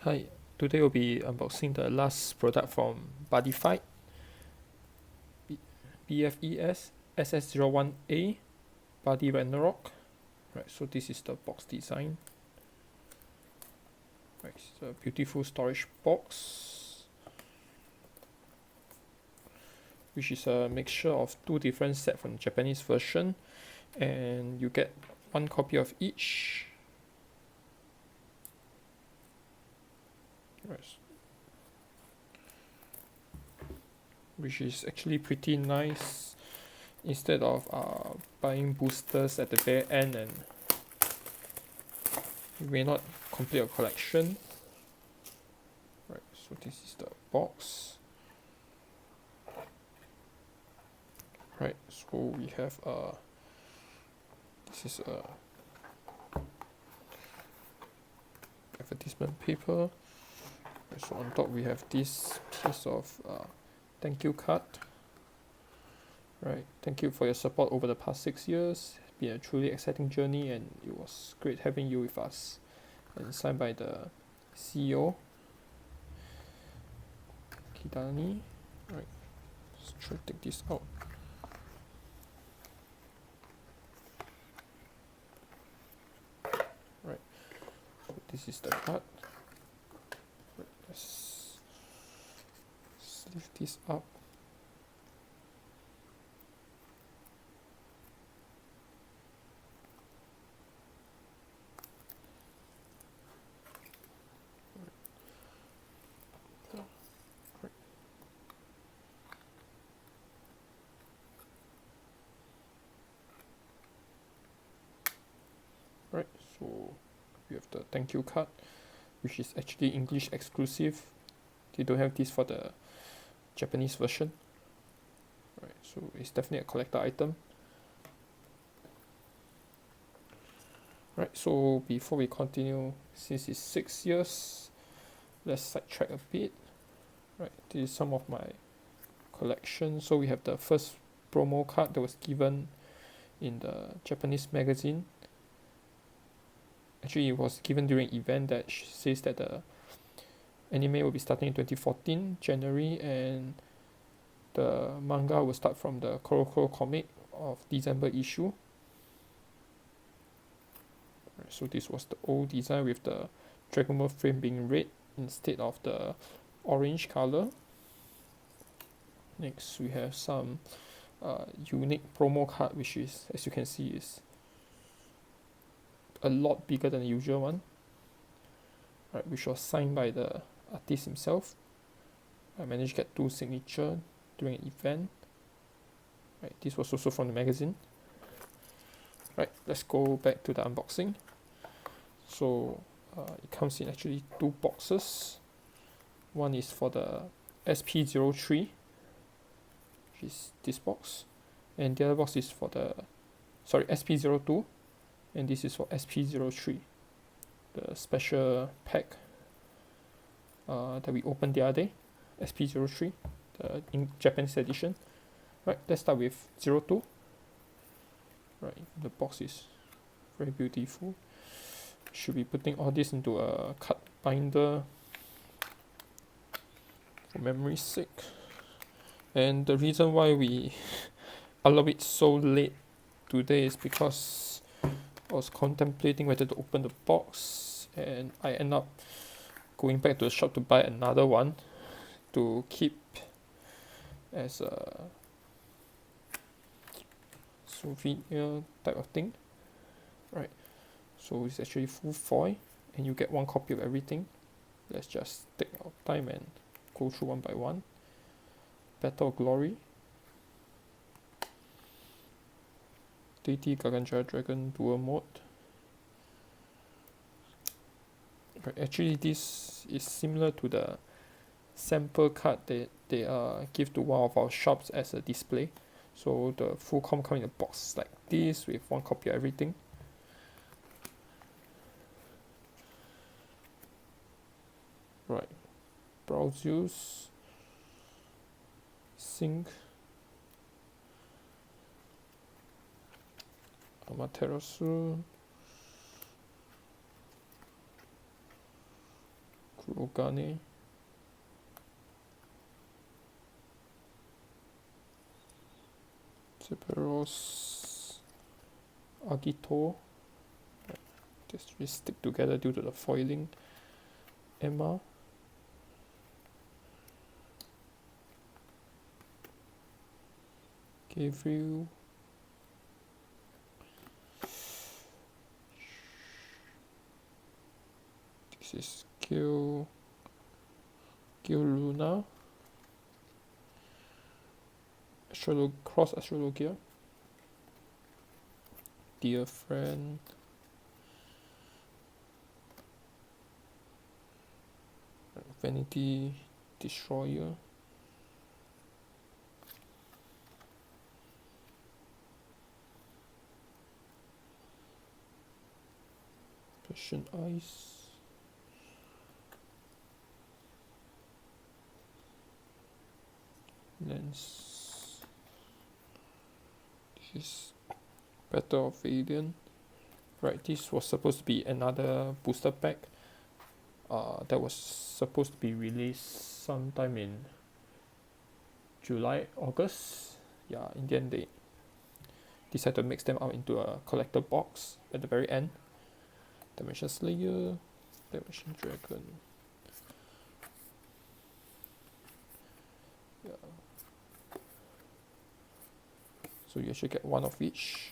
Hi, today we'll be unboxing the last product from Buddyfight, BFE-S-SS01A, Buddy Ragnarok. Right, so this is the box design. Right, it's a beautiful storage box, which is a mixture of two different sets from the Japanese version, and you get one copy of each. Right, which is actually pretty nice, instead of buying boosters at the very end and you may not complete a collection. Right, so this is the box. Right, so we have this is a advertisement paper. Right, so on top we have this piece of thank you card. Right, thank you for your support over the past 6 years. It's been a truly exciting journey and it was great having you with us. And signed by the CEO, Kidani. Right, let's try to take this out. Right, so this is the card. Right, let's lift this up. Right, so we have the thank you card, which is actually English exclusive. They don't have this for the Japanese version. Right, so it's definitely a collector item. Right, so before we continue, since it's 6 years, let's sidetrack a bit. Right, this is some of my collection. So we have the first promo card that was given in the Japanese magazine. Actually, it was given during an event that says that the anime will be starting in 2014 January, and the manga will start from the Koroko comic of December issue. Right, so this was the old design with the Dragon Ball frame being red instead of the orange color. Next, we have some unique promo card, which is, as you can see, is a lot bigger than the usual one. Right, which was signed by the artist himself. I managed to get 2 signatures during an event. Right, this was also from the magazine. Right, let's go back to the unboxing. So it comes in actually 2 boxes. One is for the SP03, which is this box, and the other box is for the SP02, and this is for SP03, the special pack that we opened the other day, SP03, the in Japanese edition. Right, let's start with 02. Right, the box is very beautiful. Should be putting all this into a card binder for memory's sake. And the reason why we allow it so late today is because I was contemplating whether to open the box, and I end up going back to the shop to buy another one to keep as a souvenir type of thing. Right, so it's actually full foil and you get 1 copy of everything. Let's just take our time and go through one by one. Battle of Glory, Deity Gargantua Dragon Dual Mode. Right, actually this is similar to the sample card that they give to one of our shops as a display. So the full com comes in a box like this with 1 copy of everything. Right, Browseus, Sync, Amaterasu, Kurogane, Cerberus, Agito. Just really stick together due to the foiling. Emma, Gabriel, this is Gil Luna, Cross Astrologia, Dear Friend, Vanity Destroyer, Passion Ice, Lens, this is Battle of Alien. Right, this was supposed to be another booster pack that was supposed to be released sometime in July, August. Yeah, in the end they decided to mix them out into a collector box at the very end. Dimension Slayer, Dimension Dragon. Yeah. So you actually get one of each.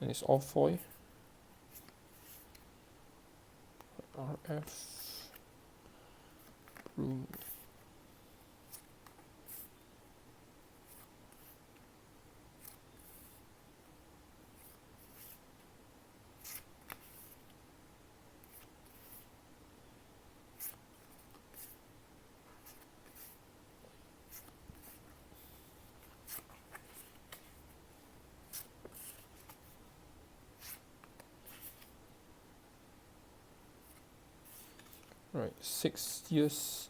And it's all foil. RF Room. Right, 6 years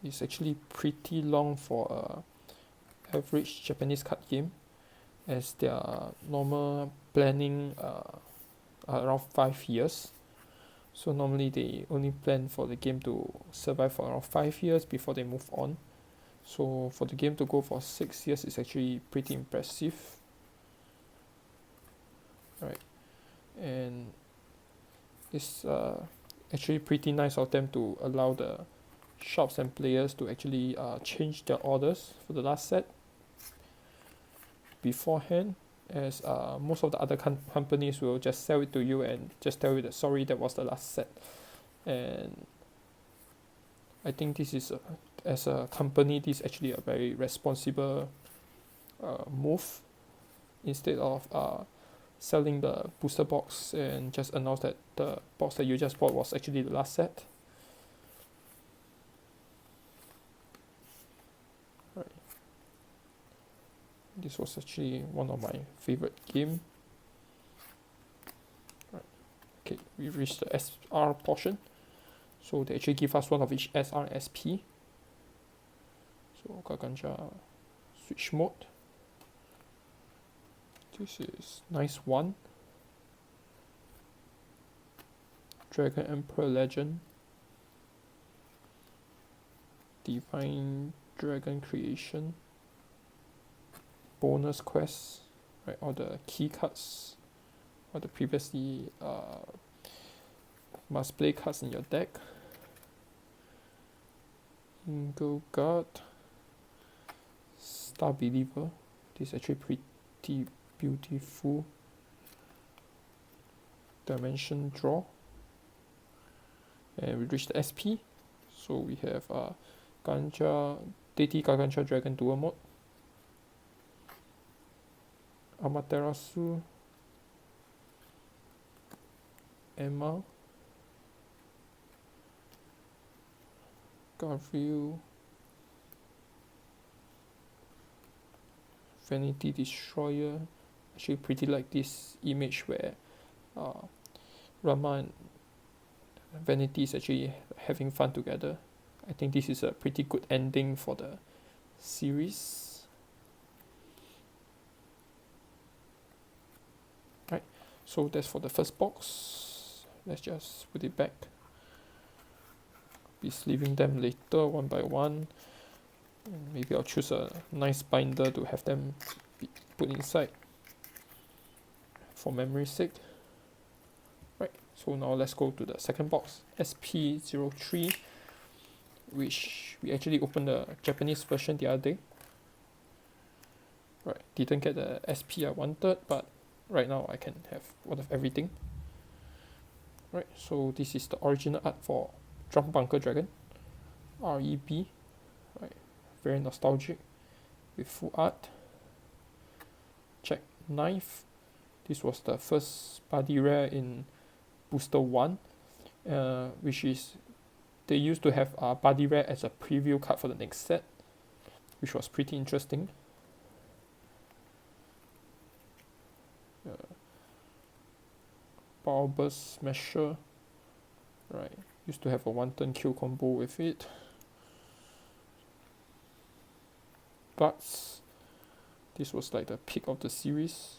is actually pretty long for a average Japanese card game, as their normal planning are around 5 years. So normally they only plan for the game to survive for around 5 years before they move on. So for the game to go for 6 years is actually pretty impressive. Right, and it's actually pretty nice of them to allow the shops and players to actually change their orders for the last set beforehand, as most of the other companies will just sell it to you and just tell you that sorry, that was the last set. And I think this is as a company, this is actually a very responsible move, instead of selling the booster box and just announce that the box that you just bought was actually the last set. Right. This was actually one of my favorite game. Right. Okay, we reached the SR portion. So they actually give us one of each SR and SP. So Garganja switch mode. This is nice one. Dragon Emperor Legend. Divine Dragon Creation. Bonus quest. Right, all the key cards. All the previously must play cards in your deck. Ingo Guard. Star Believer. This is actually pretty beautiful. Dimension Draw. And we reached the SP. So we have Deity Garganja Dragon Dual Mode. Amaterasu. Emma. Garfield. Vanity Destroyer. Actually pretty like this image where Rama and Vanity is actually having fun together. I think this is a pretty good ending for the series. So that's for the first box. Let's just put it back. Be sleeving them later one by one. And maybe I'll choose a nice binder to have them be put inside for memory's sake. Right, so now let's go to the second box, SP03, which we actually opened the Japanese version the other day. Right, didn't get the SP I wanted, but right now I can have one of everything. Right, so this is the original art for Drum Bunker Dragon, REB. Right, very nostalgic with full art. Check knife. This was the first Buddy rare in Booster 1, which is they used to have Buddy rare as a preview card for the next set, which was pretty interesting. Power Burst Smasher, right, used to have a 1-turn kill combo with it. But this was like the peak of the series.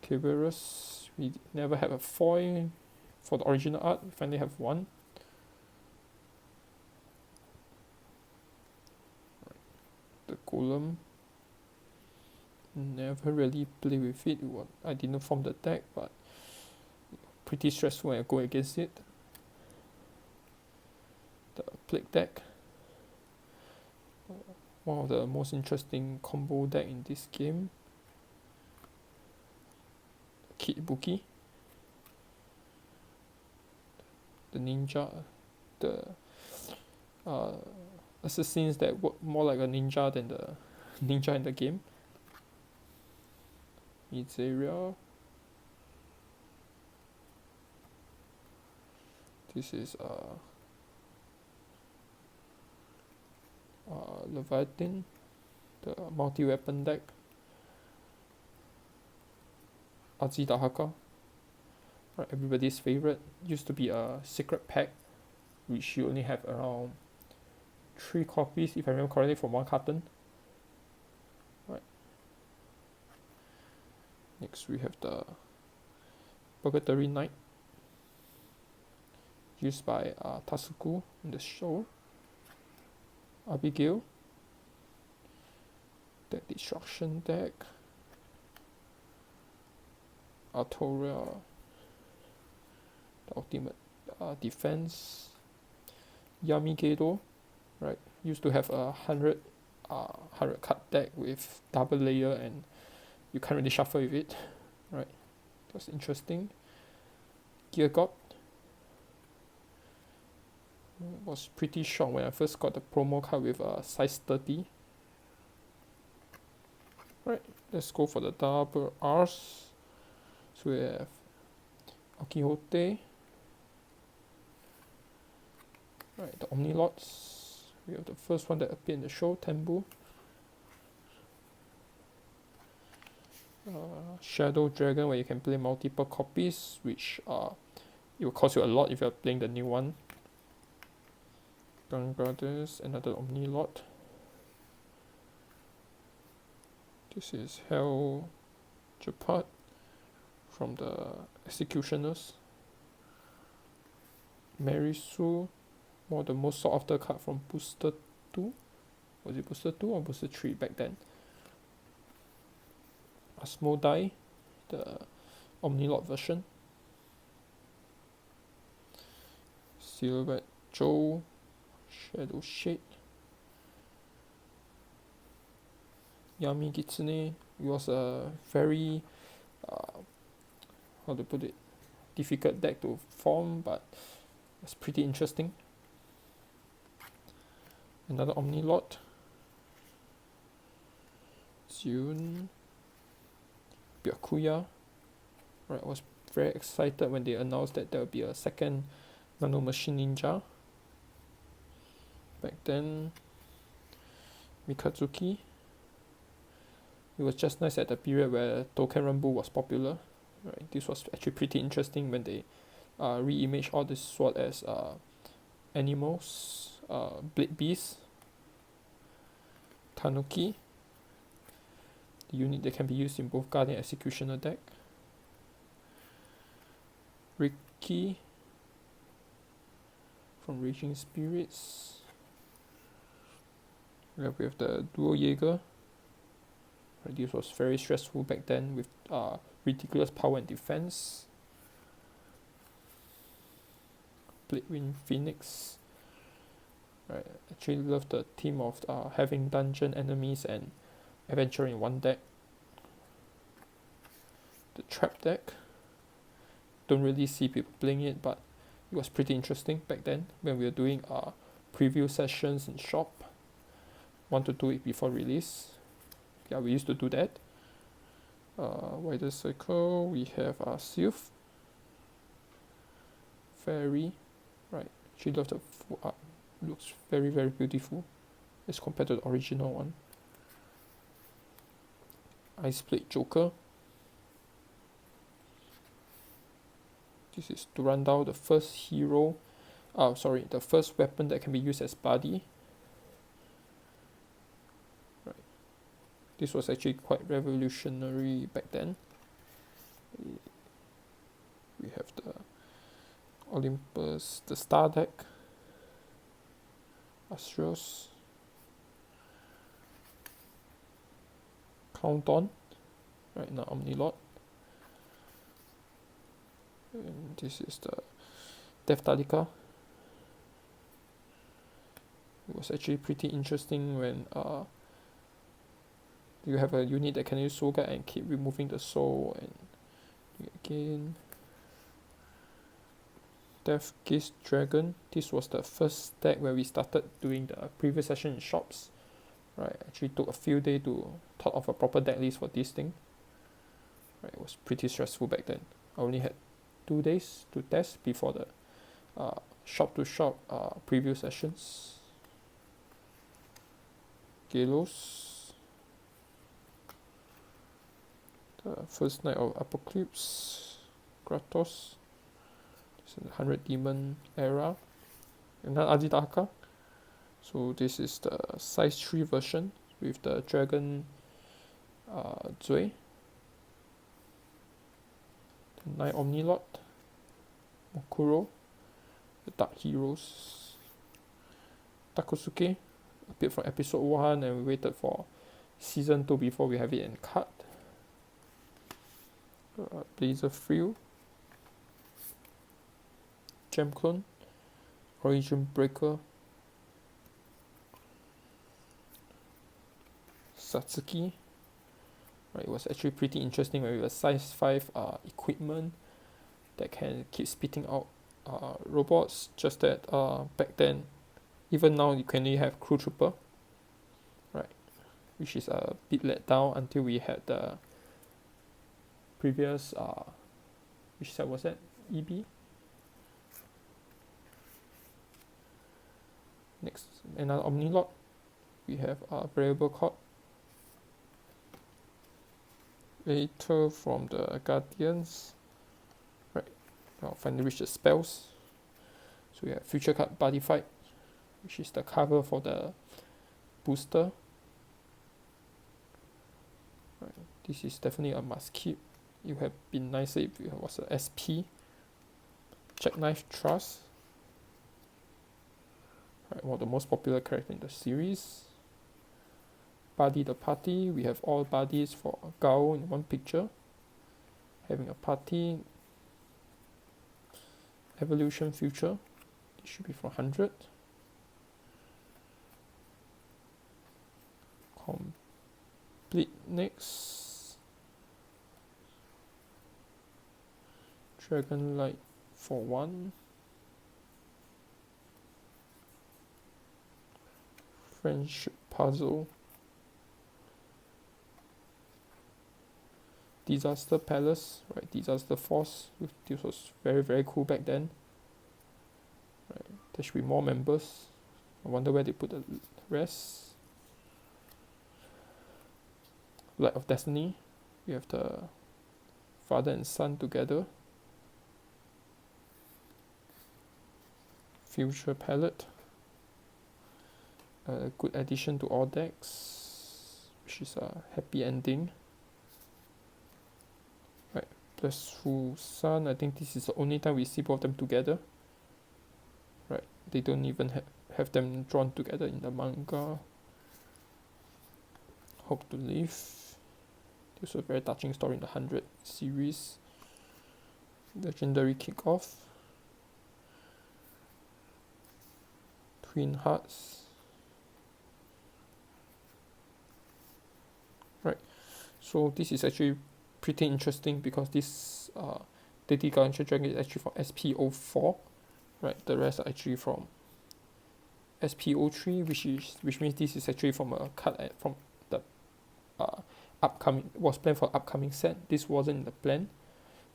Kiberus, we never had a foil for the original art, we finally have one. The Golem, never really play with it. I didn't form the deck, but pretty stressful when I go against it. The Plague deck, one of the most interesting combo deck in this game. Kid Buki, the ninja, the assassins that work more like a ninja than the ninja in the game. Miseria. This is Leviathan, the multi-weapon deck. Azidahaka, right, everybody's favorite. Used to be a secret pack, which you only have around 3 copies, if I remember correctly, from one carton. Right. Next we have the Purgatory Knight, used by Tasuku in the show. Abigail, the Destruction deck. Artoria, the ultimate defense. Yamigedo, right, used to have a 100 card deck with double layer and you can't really shuffle with it, right? That's interesting. Gear God, was pretty shocked when I first got the promo card with size 30. Right, let's go for the double R's. So we have Akihote, right, the Omnilots. We have the first one that appeared in the show, Tembu. Shadow Dragon, where you can play multiple copies, which it will cost you a lot if you're playing the new one. Gun Brothers, another Omnilot. This is Hell Japad from the Executioners. Marisu, one of the most sought after card from Booster 2. Was it Booster 2 or Booster 3 back then? Asmodai, the Omnilot version. Silhouette Joe, Shadow Shade. Yami Kitsune, it was a very how to put it, difficult deck to form, but it's pretty interesting. Another Omnilot. Zune, Byakuya. Right, I was very excited when they announced that there will be a second Nano Machine Ninja. Back then, Mikatsuki. It was just nice at the period where Token Rambu was popular. Right, this was actually pretty interesting when they re-imaged all this sword as animals. Blade Beast, Tanuki, The unit that can be used in both Guardian and Executioner deck. Ricky from Raging Spirits. We have the Dual Jaeger. This was very stressful back then with ridiculous power and defense. Bladewind Phoenix. Right, actually love the theme of having dungeon enemies and adventure in one deck. The Trap deck. Don't really see people playing it, but it was pretty interesting back then when we were doing preview sessions in shop. Want to do it before release. Yeah, we used to do that. Wider Circle, we have Sylph. Fairy. Right, she loves the full art. Looks very, very beautiful as compared to the original one. Iceblade Joker. This is to run down the first hero. The first weapon that can be used as Buddy. Right. This was actually quite revolutionary back then. We have the Olympus, the Star deck. Astros. Countdown. Right now, Omnilord. And this is the Death Talika. It was actually pretty interesting when you have a unit that can use Soul Guide and keep removing the soul and again. Death Gaze Dragon. This was the first deck where we started doing the previous session in shops. Right, actually took a few days to thought of a proper deck list for this thing. Right, it was pretty stressful back then. I only had 2 days to test before the shop to shop preview sessions. Galos. The First Night of Apocalypse. Kratos. This is the 100 Demon era. Another Adidaka. So this is the size 3 version with the Dragon Zui. The Night Omnilord. Mokuro. The Dark Heroes. Takosuke. Appeared from episode 1 and we waited for season 2 before we have it in card. Blazer Frill. Gem Clone. Origin Breaker. Satsuki. Right, it was actually pretty interesting with a size 5 equipment that can keep spitting out robots. Just that back then, even now you can only have Crew Trooper, right, which is a bit let down until we had the previous which set was that? EB. Next, another Omnilord. We have Variable Chord. Later from the Guardians. Right, now finally reach the spells. So we have Future Card Buddyfight, which is the cover for the booster. Right, this is definitely a must keep. It would have been nicer if it was a SP. Jackknife Trust. Right, one of the most popular characters in the series. Buddy the Party. We have all buddies for Gao in one picture. Having a party. Evolution Future. It should be for 100. Complete next. Dragonlight for 1. Friendship Puzzle. Disaster Palace, right? Disaster Force. This was very, very cool back then. Right, there should be more members. I wonder where they put the rest. Light of Destiny. We have the father and son together. Future Palette. A good addition to all decks. which is a happy ending. Right, Blissful Sun, I think this is the only time we see both of them together. Right, they don't even have them drawn together in the manga. Hope to Live. This was a very touching story in the 100 series. Legendary Kickoff. Twin Hearts. Right, so this is actually pretty interesting because this Deadly Guardian Dragon is actually from SP-04. Right, the rest are actually from SP-03, which means this is actually from a cut from the upcoming, was planned for upcoming set. This wasn't in the plan,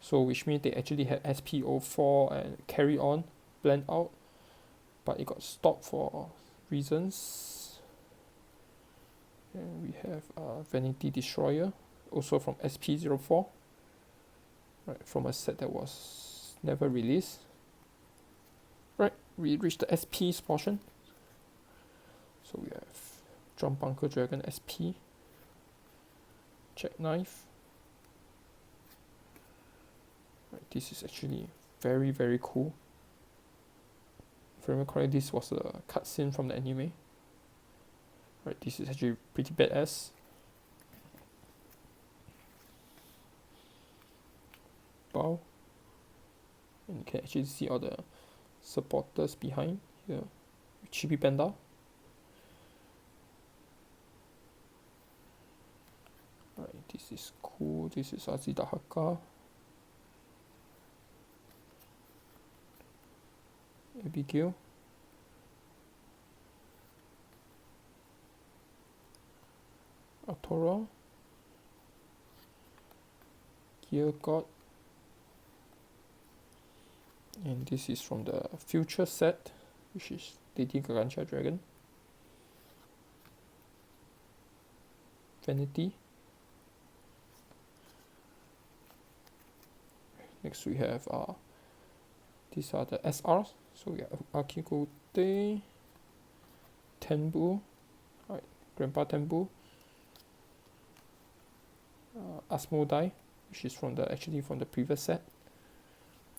so which means they actually had SP-04 and Carry On planned out, but it got stopped for reasons. And we have Vanity Destroyer, also from SP-04, right, from a set that was never released. Right, we reached the SP's portion. So we have Drum Bunker Dragon SP, Jackknife. Right, this is actually very, very cool. If I remember correctly, this was a cutscene from the anime. Right, this is actually pretty badass. Bow. And you can actually see all the supporters behind here. Chibi Panda. Right, this is cool. This is Azida Haka. Abigail. Atora. Gear God. And this is from the future set, which is Deadly Guardian Dragon. Vanity. Next we have these are the SRs. So we have Akikote, Tenbu, right, Grandpa Tenbu, Asmodai, which is from the previous set.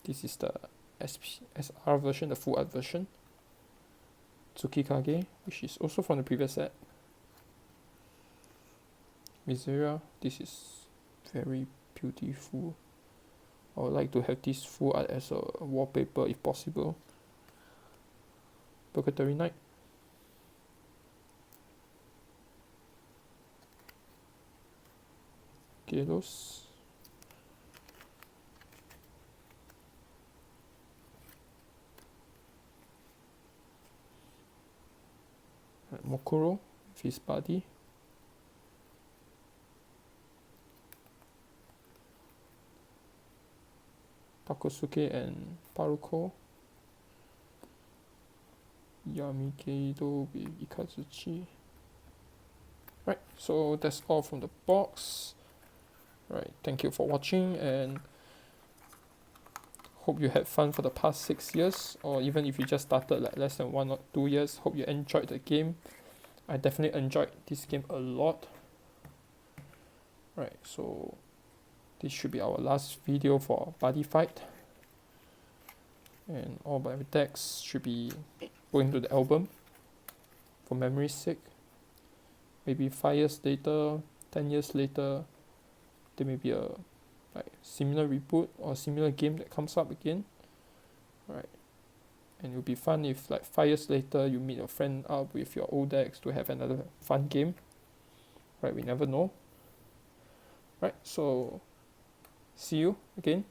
This is the SR version, the full art version. Tsukikage, which is also from the previous set. Misera, this is very beautiful. I would like to have this full art as a wallpaper if possible. Purgatory Knight. Gelos. Mokuro with his body. Takosuke and Paruko. Yamikeido with Ikazuchi. Right, so that's all from the box. Right, thank you for watching and hope you had fun for the past 6 years, or even if you just started like less than 1 or 2 years. Hope you enjoyed the game. I definitely enjoyed this game a lot. Right, so this should be our last video for Buddyfight, and all my decks should be going to the album for memory's sake. Maybe 5 years later, 10 years later, there may be a like similar reboot or similar game that comes up again. Right, and it will be fun if like 5 years later you meet your friend up with your old decks to have another fun game. Right, we never know. Right, so see you again